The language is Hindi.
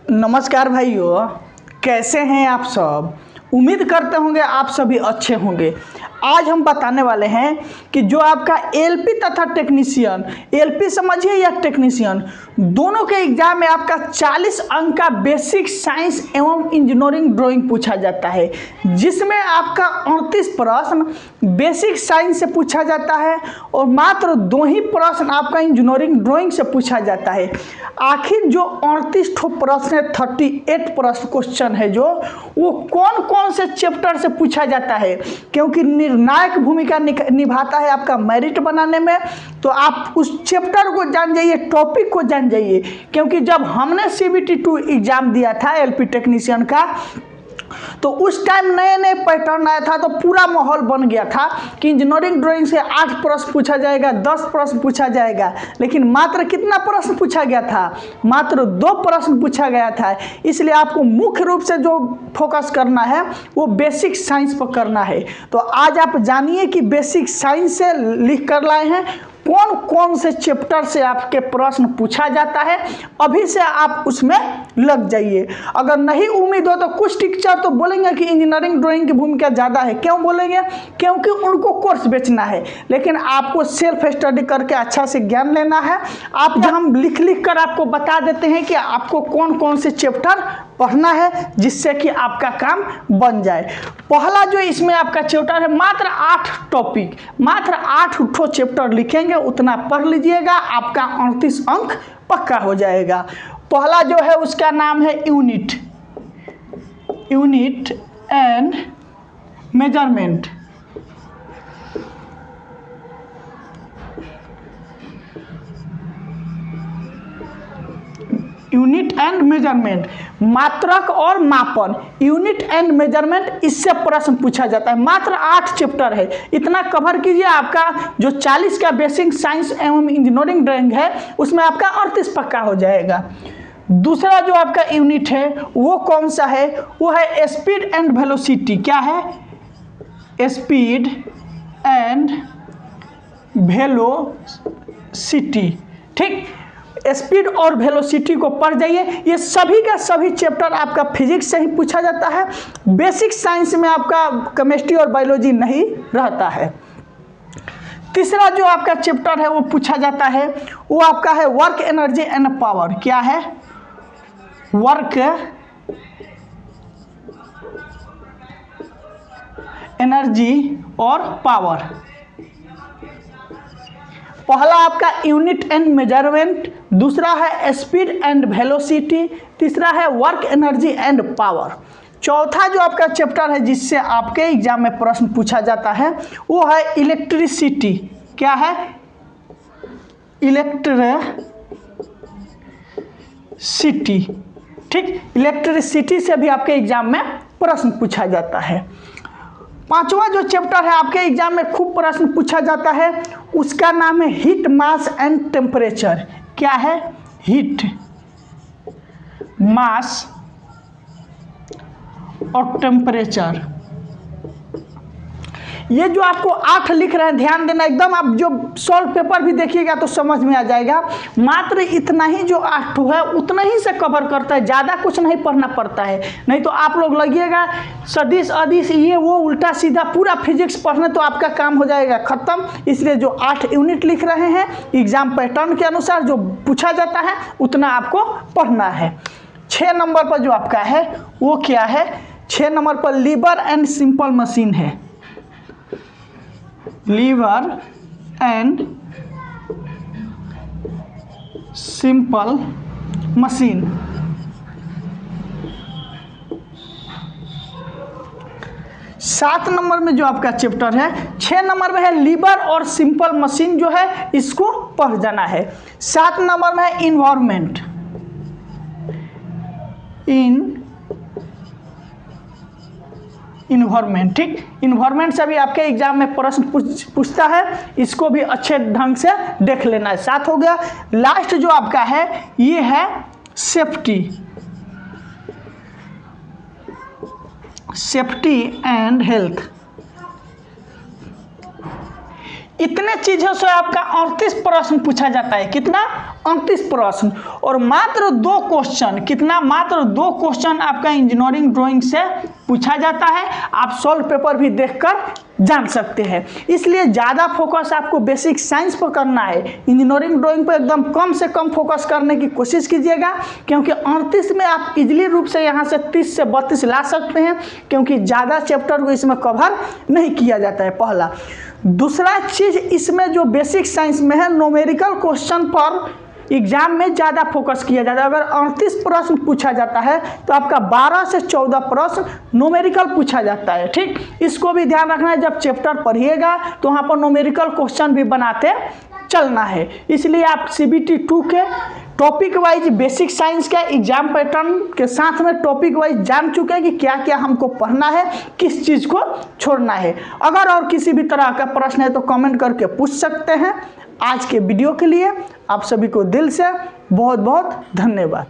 नमस्कार भाइयों, कैसे हैं आप सब। उम्मीद करते होंगे आप सभी अच्छे होंगे। आज हम बताने वाले हैं कि जो आपका एलपी तथा टेक्नीशियन, एलपी समझिए या टेक्नीशियन, दोनों के एग्जाम में आपका 40 अंक का बेसिक साइंस एवं इंजीनियरिंग ड्राइंग पूछा जाता है, जिसमें आपका 38 प्रश्न बेसिक साइंस से पूछा जाता है और मात्र 2 ही प्रश्न आपका इंजीनियरिंग ड्राइंग से पूछा जाता है। आखिर जो 38 प्रश्न है, 38 प्रश्न क्वेश्चन है जो वो कौन कौन से चैप्टर से पूछा जाता है, क्योंकि निर्णायक भूमिका निभाता है आपका मेरिट बनाने में। तो आप उस चैप्टर को जान जाइए, टॉपिक को जान जाइए, क्योंकि जब हमने CBT 2 एग्जाम दिया था एलपी टेक्नीशियन का, तो उस टाइम नए नए पैटर्न आया था, तो पूरा माहौल बन गया था कि इंजीनियरिंग ड्राइंग से 8 प्रश्न पूछा जाएगा, 10 प्रश्न पूछा जाएगा। लेकिन मात्र कितना प्रश्न पूछा गया था? मात्र 2 प्रश्न पूछा गया था। इसलिए आपको मुख्य रूप से जो फोकस करना है वो बेसिक साइंस पर करना है। तो आज आप जानिए कि बेसिक साइंस से लिख कर लाए हैं कौन कौन से चैप्टर से आपके प्रश्न पूछा जाता है। अभी से आप उसमें लग जाइए। अगर नहीं उम्मीद हो तो कुछ टीचर तो बोलेंगे कि इंजीनियरिंग ड्राइंग की भूमिका ज़्यादा है। क्यों बोलेंगे? क्योंकि उनको कोर्स बेचना है, लेकिन आपको सेल्फ स्टडी करके अच्छा से ज्ञान लेना है। आप जब हम लिख लिख कर आपको बता देते हैं कि आपको कौन कौन से चैप्टर पढ़ना है, जिससे कि आपका काम बन जाए। पहला जो इसमें आपका चैप्टर है, मात्र 8 टॉपिक, मात्र 8 चैप्टर लिखेंगे, उतना पढ़ लीजिएगा, आपका 38 अंक पक्का हो जाएगा। पहला जो है उसका नाम है unit and measurement. Unit and measurement, मात्रक और मापन, यूनिट एंड मेजरमेंट, इससे प्रश्न पूछा जाता है। मात्र 8 चैप्टर है, इतना कवर कीजिए। आपका जो 40 का बेसिक साइंस एवं इंजीनियरिंग ड्राइंग है उसमें आपका 38 पक्का हो जाएगा। दूसरा जो आपका यूनिट है वो कौन सा है? वो है स्पीड एंड वेलोसिटी। क्या है? Speed and velocity. ठीक, स्पीड और वेलोसिटी को पढ़ जाइए। ये सभी का सभी चैप्टर आपका फिजिक्स से ही पूछा जाता है। बेसिक साइंस में आपका केमिस्ट्री और बायोलॉजी नहीं रहता है। तीसरा जो आपका चैप्टर है वो पूछा जाता है, वो आपका है वर्क एनर्जी एंड पावर। क्या है? वर्क एनर्जी और पावर। पहला आपका यूनिट एंड मेजरमेंट, दूसरा है स्पीड एंड वेलोसिटी, तीसरा है वर्क एनर्जी एंड पावर। चौथा जो आपका चैप्टर है जिससे आपके एग्जाम में प्रश्न पूछा जाता है वो है इलेक्ट्रिसिटी। क्या है? इलेक्ट्रिसिटी। ठीक, इलेक्ट्रिसिटी से भी आपके एग्जाम में प्रश्न पूछा जाता है। पांचवा जो चैप्टर है आपके एग्जाम में खूब प्रश्न पूछा जाता है, उसका नाम है हीट, मास एंड टेम्परेचर। क्या है? हीट, मास और टेम्परेचर। ये जो आपको 8 लिख रहे हैं, ध्यान देना एकदम। आप जो सॉल्व पेपर भी देखिएगा तो समझ में आ जाएगा। मात्र इतना ही जो 8 है उतना ही से कवर करता है, ज़्यादा कुछ नहीं पढ़ना पड़ता है। नहीं तो आप लोग लगिएगा सदिश अदिश ये वो उल्टा सीधा पूरा फिजिक्स पढ़ने, तो आपका काम हो जाएगा ख़त्म। इसलिए जो 8 यूनिट लिख रहे हैं एग्जाम पैटर्न के अनुसार जो पूछा जाता है उतना आपको पढ़ना है। 6 नंबर पर जो आपका है वो क्या है? 6 नंबर पर लीवर एंड सिंपल मशीन है। Lever and simple machine. सात नंबर में जो आपका चैप्टर है, 6 नंबर में है लीवर और सिंपल मशीन, जो है इसको पढ़ जाना है। 7 नंबर में है इन्वायरमेंट, इन्वायरमेंट। ठीक, इन्वायरमेंट से भी आपके एग्जाम में प्रश्न पूछता है, इसको भी अच्छे ढंग से देख लेना है। 7 हो गया। लास्ट जो आपका है ये है सेफ्टी, सेफ्टी एंड हेल्थ। इतने चीजों से आपका 38 प्रश्न पूछा जाता है। कितना? 29 प्रश्न और मात्र 2 क्वेश्चन, कितना, मात्र 2 क्वेश्चन आपका इंजीनियरिंग ड्राइंग से पूछा जाता है। आप सॉल्व पेपर भी देखकर जान सकते हैं। इसलिए ज़्यादा फोकस आपको बेसिक साइंस पर करना है। इंजीनियरिंग ड्राइंग पर एकदम कम से कम फोकस करने की कोशिश कीजिएगा, क्योंकि 38 में आप इजीली रूप से यहाँ से 30 से 32 ला सकते हैं, क्योंकि ज़्यादा चैप्टर को इसमें कवर नहीं किया जाता है, पहला। दूसरा चीज़, इसमें जो बेसिक साइंस में है, न्यूमेरिकल क्वेश्चन पर एग्जाम में ज़्यादा फोकस किया जाता है। अगर 38 प्रश्न पूछा जाता है तो आपका 12 से 14 प्रश्न न्यूमेरिकल पूछा जाता है, ठीक। इसको भी ध्यान रखना है, जब चैप्टर पढ़िएगा तो वहाँ पर न्यूमेरिकल क्वेश्चन भी बनाते चलना है। इसलिए आप CBT 2 के टॉपिक वाइज बेसिक साइंस का एग्जाम पैटर्न के साथ में टॉपिक वाइज जान चुके हैं कि क्या क्या हमको पढ़ना है, किस चीज़ को छोड़ना है। अगर और किसी भी तरह का प्रश्न है तो कमेंट करके पूछ सकते हैं। आज के वीडियो के लिए आप सभी को दिल से बहुत बहुत धन्यवाद।